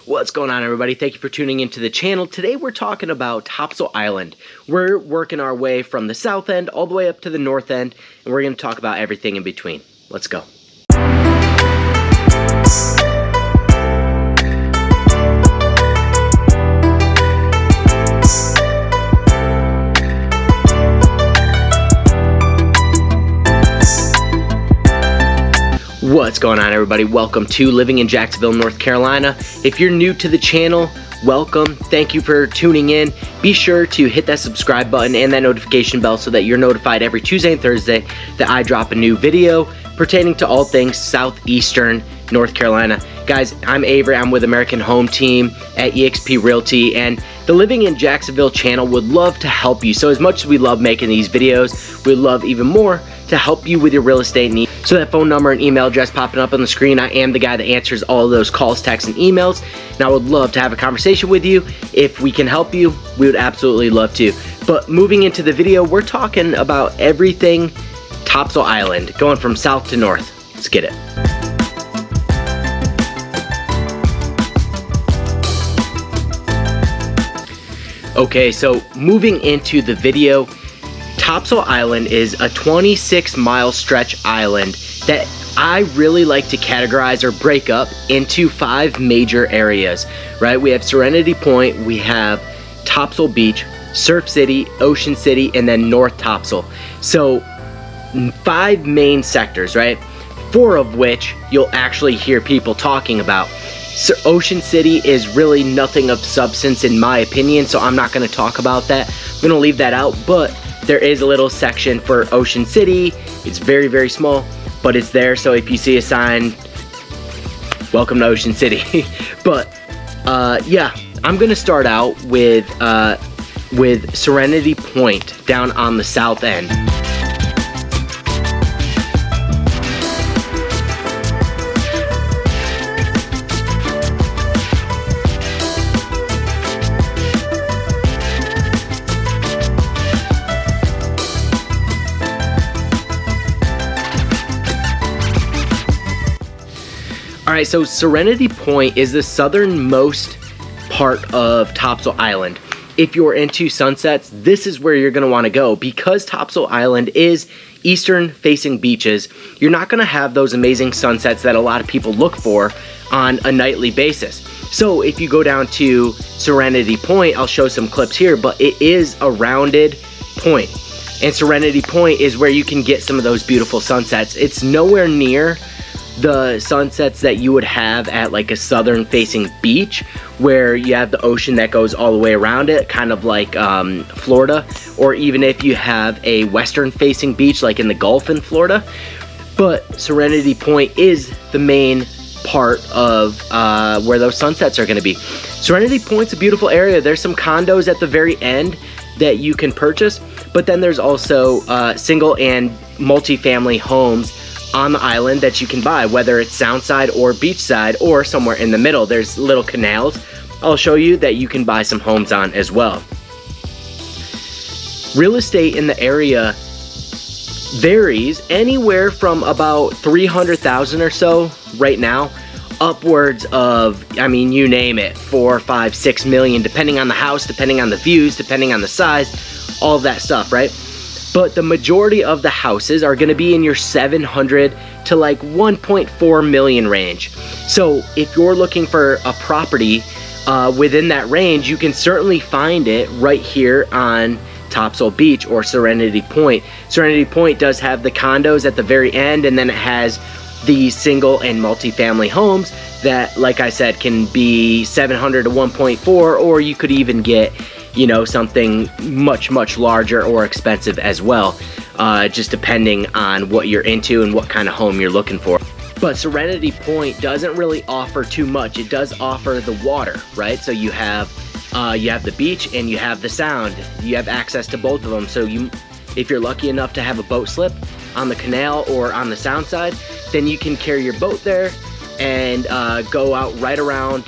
What's going on, everybody? Thank you for tuning into the channel. Today we're talking about Topsail Island. We're working our way from the south end all the way up to the north end, and we're going to talk about everything in between. Let's go. What's going on, everybody? Welcome to Living in Jacksonville, North Carolina. If you're new to the channel, welcome. Thank you for tuning in. Be sure to hit that subscribe button and that notification bell so that you're notified every Tuesday and Thursday that I drop a new video pertaining to all things southeastern North Carolina. Guys, I'm Avery. I'm with American Home Team at eXp Realty, and the Living in Jacksonville channel would love to help you. So as much as we love making these videos, we'd love even more to help you with your real estate needs. So that phone number and email address popping up on the screen, I am the guy that answers all of those calls, texts, and emails. And I would love to have a conversation with you. If we can help you, we would absolutely love to. But moving into the video, we're talking about everything Topsail Island, going from south to north. Let's get it. Okay, so moving into the video, Topsail Island is a 26-mile stretch island that I really like to categorize or break up into 5 major areas, right? We have Serenity Point, we have Topsail Beach, Surf City, Ocean City, and then North Topsail. So 5 main sectors, right? 4 of which you'll actually hear people talking about. So Ocean City is really nothing of substance in my opinion, so I'm not going to talk about that. I'm going to leave that out, but there is a little section for Ocean City. It's very, very small, but it's there. So if you see a sign, welcome to Ocean City. But yeah, I'm gonna start out with Serenity Point down on the south end. Alright, so Serenity Point is the southernmost part of Topsail Island. If you're into sunsets, this is where you're going to want to go. Because Topsail Island is eastern facing beaches, you're not going to have those amazing sunsets that a lot of people look for on a nightly basis. So if you go down to Serenity Point, I'll show some clips here, but it is a rounded point. And Serenity Point is where you can get some of those beautiful sunsets. It's nowhere near the sunsets that you would have at like a southern facing beach where you have the ocean that goes all the way around it, kind of like Florida, or even if you have a western facing beach like in the Gulf in Florida. But Serenity Point is the main part of where those sunsets are going to be. Serenity Point's a beautiful area. There's some condos at the very end that you can purchase, but then there's also single and multi-family homes on the island that you can buy, whether it's soundside or beachside or somewhere in the middle. There's little canals I'll show you that you can buy some homes on as well. Real estate in the area varies anywhere from about $300,000 or so right now, upwards of, I mean, you name it, 4, 5, 6 million, depending on the house, depending on the views, depending on the size, all of that stuff, right? But the majority of the houses are going to be in your 700 to like 1.4 million range. So if you're looking for a property within that range, you can certainly find it right here on Topsail Beach or Serenity Point. Serenity Point does have the condos at the very end, and then it has the single and multi-family homes that, like I said, can be 700 to 1.4, or you could even get, you know, something much, much larger or expensive as well, just depending on what you're into and what kind of home you're looking for. But Serenity Point doesn't really offer too much. It does offer the water, right? So you have the beach and you have the sound. You have access to both of them. So if you're lucky enough to have a boat slip on the canal or on the sound side, then you can carry your boat there and go out right around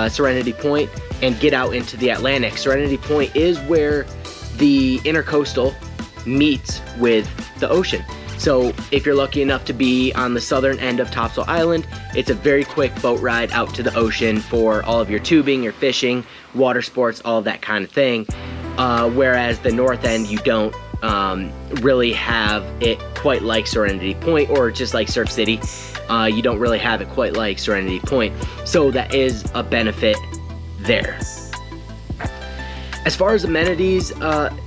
Serenity Point and get out into the Atlantic. Serenity Point is where the intercoastal meets with the ocean. So if you're lucky enough to be on the southern end of Topsail Island, it's a very quick boat ride out to the ocean for all of your tubing, your fishing, water sports, all of that kind of thing. Whereas the north end, you don't really have it quite like Serenity Point, or just like Surf City. You don't really have it quite like Serenity Point. So that is a benefit there. As far as amenities,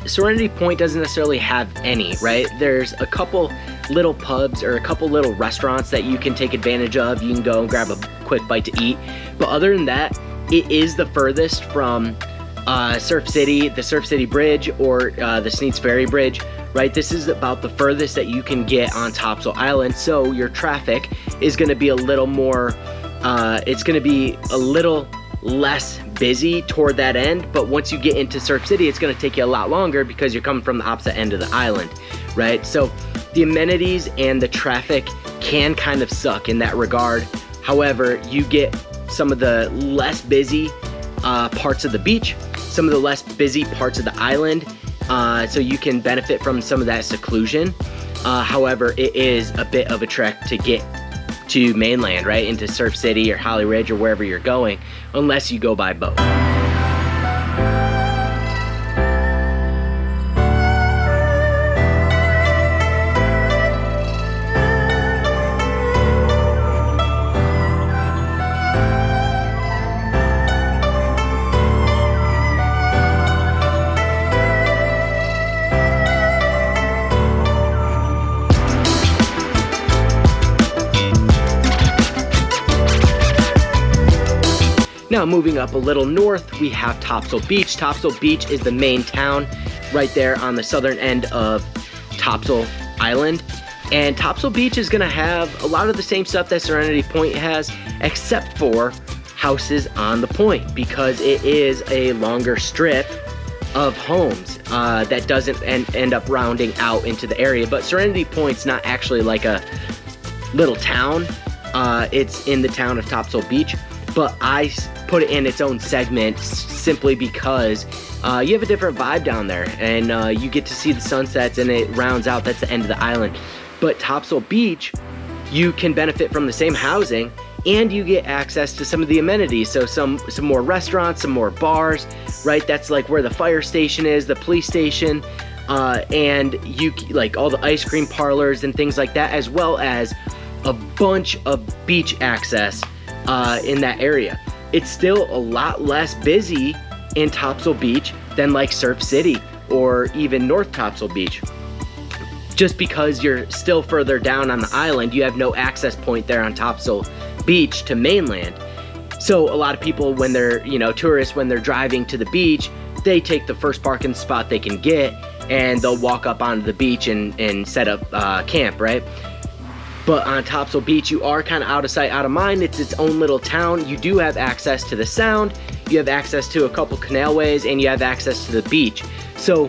Serenity Point doesn't necessarily have any, right? There's a couple little pubs or a couple little restaurants that you can take advantage of. You can go and grab a quick bite to eat. But other than that, it is the furthest from Surf City, the Surf City Bridge, or the Sneads Ferry Bridge, right? This is about the furthest that you can get on Topsail Island. So your traffic is going to be a little more, it's going to be a little less busy toward that end, but once you get into Surf City, it's going to take you a lot longer because you're coming from the opposite end of the island, right? So the amenities and the traffic can kind of suck in that regard. However, you get some of the less busy parts of the beach, some of the less busy parts of the island, so you can benefit from some of that seclusion. However, it is a bit of a trek to get to mainland, right, into Surf City or Holly Ridge or wherever you're going, unless you go by boat. Now moving up a little north, we have Topsail Beach. Topsail Beach is the main town right there on the southern end of Topsail Island. And Topsail Beach is gonna have a lot of the same stuff that Serenity Point has, except for houses on the point, because it is a longer strip of homes that doesn't end up rounding out into the area. But Serenity Point's not actually like a little town. It's in the town of Topsail Beach, but I put it in its own segment simply because you have a different vibe down there, and you get to see the sunsets, and it rounds out, that's the end of the island. But Topsail Beach, you can benefit from the same housing, and you get access to some of the amenities. So some more restaurants, some more bars, right? That's like where the fire station is, the police station, and you like all the ice cream parlors and things like that, as well as a bunch of beach access in that area. It's still a lot less busy in Topsail Beach than like Surf City or even North Topsail Beach. Just because you're still further down on the island, you have no access point there on Topsail Beach to mainland. So a lot of people, when they're, tourists, when they're driving to the beach, they take the first parking spot they can get, and they'll walk up onto the beach and set up camp, right? But on Topsail Beach, you are kind of out of sight, out of mind. It's its own little town. You do have access to the sound, you have access to a couple canalways, and you have access to the beach. So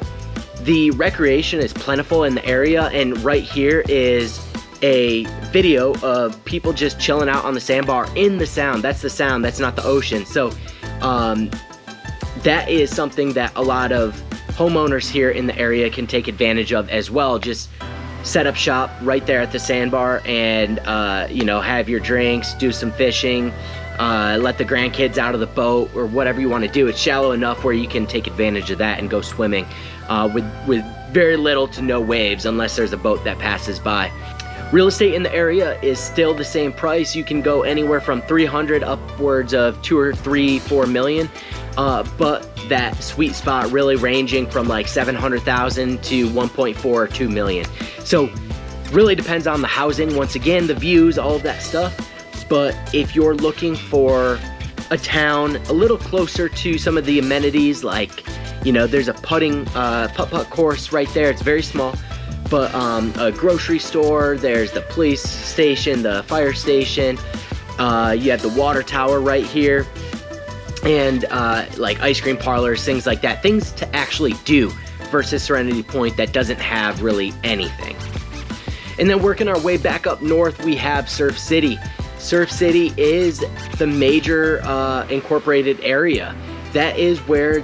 the recreation is plentiful in the area, and right here is a video of people just chilling out on the sandbar in the sound. That's the sound, that's not the ocean. So that is something that a lot of homeowners here in the area can take advantage of as well. Just set up shop right there at the sandbar and have your drinks, do some fishing, let the grandkids out of the boat or whatever you want to do. It's shallow enough where you can take advantage of that and go swimming with very little to no waves, unless there's a boat that passes by. Real estate in the area is still the same price. You can go anywhere from 300 upwards of 2 or 3, 4 million. But that sweet spot really ranging from like 700,000 to 1.4 or 2 million. So really depends on the housing, once again, the views, all of that stuff. But if you're looking for a town a little closer to some of the amenities, like, there's a putt-putt course right there. It's very small, but a grocery store, there's the police station, the fire station, you have the water tower right here, and like ice cream parlors, things like that, things to actually do, versus Serenity Point that doesn't have really anything. And then working our way back up north, we have Surf City. Surf City is the major incorporated area. That is where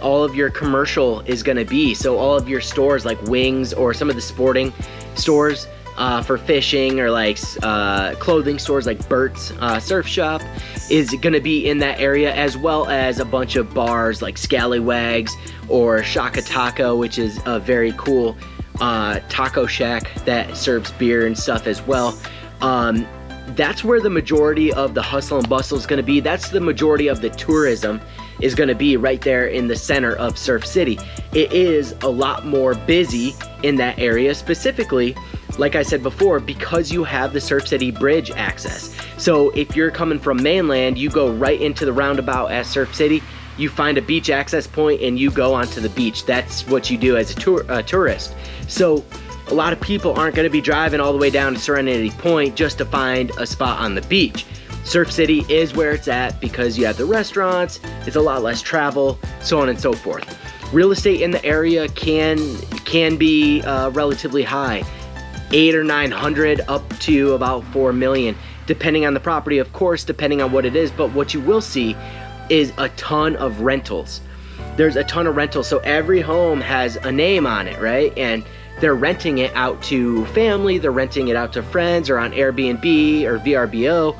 all of your commercial is going to be. So all of your stores like Wings or some of the sporting stores for fishing, or like clothing stores like Bert's Surf Shop is gonna be in that area, as well as a bunch of bars like Scallywags or Shaka Taco, which is a very cool taco shack that serves beer and stuff as well. That's where the majority of the hustle and bustle is going to be. That's the majority of the tourism is going to be, right there in the center of Surf City. It is a lot more busy in that area, specifically, like I said before, because you have the Surf City Bridge access. So if you're coming from mainland, you go right into the roundabout at Surf City, you find a beach access point and you go onto the beach. That's what you do as a tourist. So a lot of people aren't going to be driving all the way down to Serenity Point just to find a spot on the beach. Surf City is where it's at because you have the restaurants, it's a lot less travel, so on and so forth. Real estate in the area can be relatively high, 800 or 900 up to about 4 million, depending on the property, of course, depending on what it is. But what you will see is a ton of rentals. There's a ton of rentals, so every home has a name on it, right? And they're renting it out to family, they're renting it out to friends, or on Airbnb or VRBO,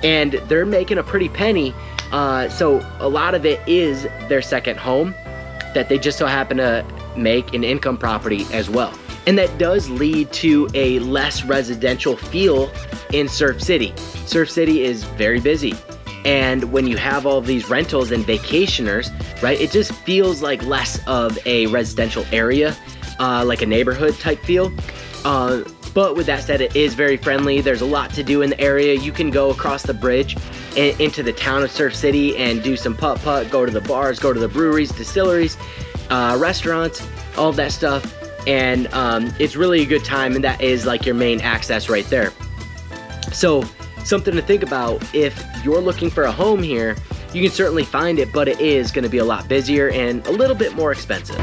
and they're making a pretty penny. So a lot of it is their second home that they just so happen to make an income property as well. And that does lead to a less residential feel in Surf City. Surf City is very busy. And when you have all these rentals and vacationers, right, it just feels like less of a residential area, like a neighborhood type feel. But with that said, it is very friendly. There's a lot to do in the area. You can go across the bridge and into the town of Surf City and do some putt-putt, go to the bars, go to the breweries, distilleries, restaurants, all of that stuff. And it's really a good time, and that is like your main access right there. So something to think about, if you're looking for a home here, you can certainly find it, but it is going to be a lot busier and a little bit more expensive.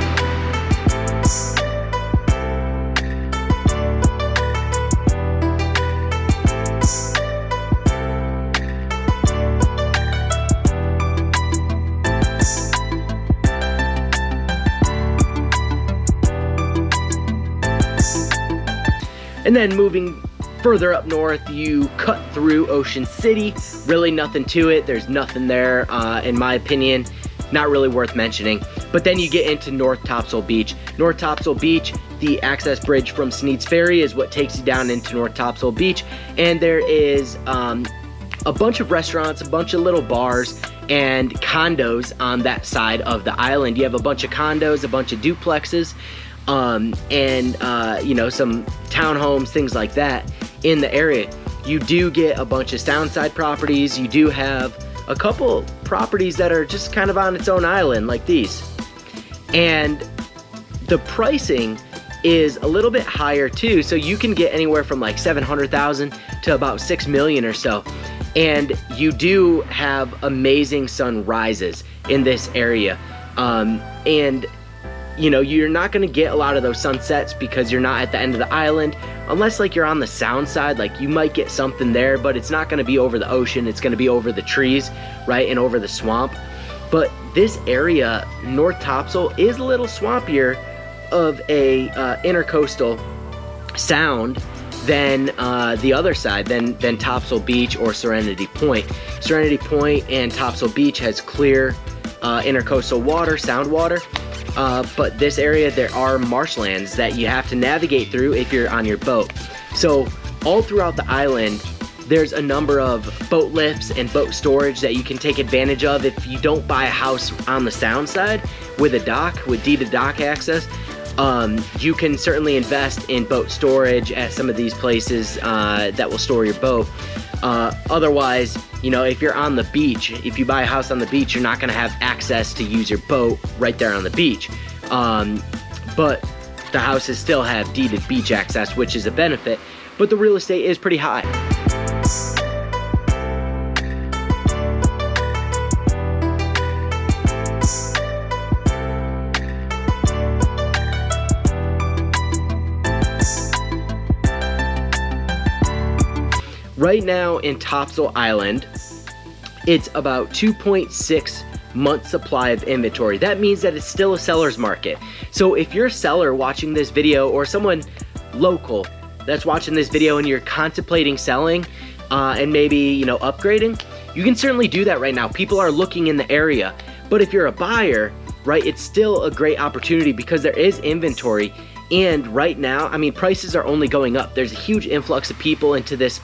And then moving further up north, you cut through Ocean City. Really nothing to it. There's nothing there, in my opinion. Not really worth mentioning. But then you get into North Topsail Beach. North Topsail Beach, the access bridge from Sneed's Ferry is what takes you down into North Topsail Beach. And there is a bunch of restaurants, a bunch of little bars, and condos on that side of the island. You have a bunch of condos, a bunch of duplexes, and you know, some townhomes, things like that in the area. You do get a bunch of Soundside properties. You do have a couple properties that are just kind of on its own island, like these. And the pricing is a little bit higher too, so you can get anywhere from like 700,000 to about 6 million or so. And you do have amazing sunrises in this area, and you know, you're not going to get a lot of those sunsets because you're not at the end of the island, unless like you're on the sound side. Like you might get something there, but it's not going to be over the ocean. It's going to be over the trees, right, and over the swamp. But this area, North Topsail, is a little swampier of a intercoastal sound than the other side, than Topsail Beach or Serenity Point. Serenity Point and Topsail Beach has clear intercoastal water, sound water. But this area, there are marshlands that you have to navigate through if you're on your boat. So all throughout the island, there's a number of boat lifts and boat storage that you can take advantage of if you don't buy a house on the sound side with a dock, with deeded dock access. You can certainly invest in boat storage at some of these places that will store your boat. Otherwise, you know, if you're on the beach, if you buy a house on the beach, you're not going to have access to use your boat right there on the beach. But the houses still have deeded beach access, which is a benefit, but the real estate is pretty high. Right now in Topsail Island, it's about 2.6 months supply of inventory. That means that it's still a seller's market. So if you're a seller watching this video, or someone local that's watching this video and you're contemplating selling and maybe, you know, upgrading, you can certainly do that right now. People are looking in the area. But if you're a buyer, right, it's still a great opportunity because there is inventory. And right now, I mean, prices are only going up. There's a huge influx of people into this,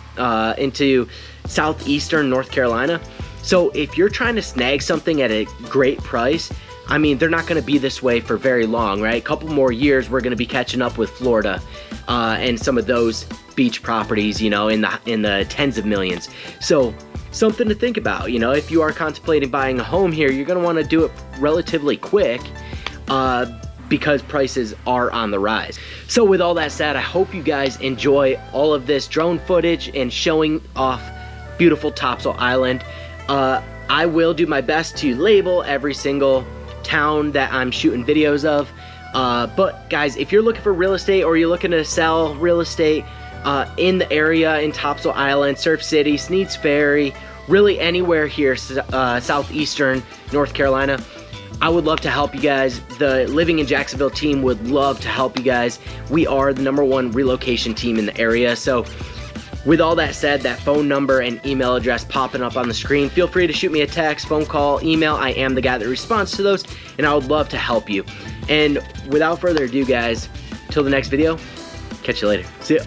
into southeastern North Carolina. So if you're trying to snag something at a great price, I mean, they're not going to be this way for very long, right? A couple more years, we're going to be catching up with Florida and some of those beach properties, you know, in the tens of millions. So something to think about, you know, if you are contemplating buying a home here, you're going to want to do it relatively quick because prices are on the rise. So with all that said, I hope you guys enjoy all of this drone footage and showing off beautiful Topsail Island. I will do my best to label every single town that I'm shooting videos of. But guys, if you're looking for real estate or you're looking to sell real estate in the area, in Topsail Island, Surf City, Sneads Ferry, really anywhere here, southeastern North Carolina, I would love to help you guys. The Living in Jacksonville team would love to help you guys. We are the #1 relocation team in the area. So with all that said, that phone number and email address popping up on the screen, feel free to shoot me a text, phone call, email. I am the guy that responds to those, and I would love to help you. And without further ado, guys, till the next video, catch you later. See ya.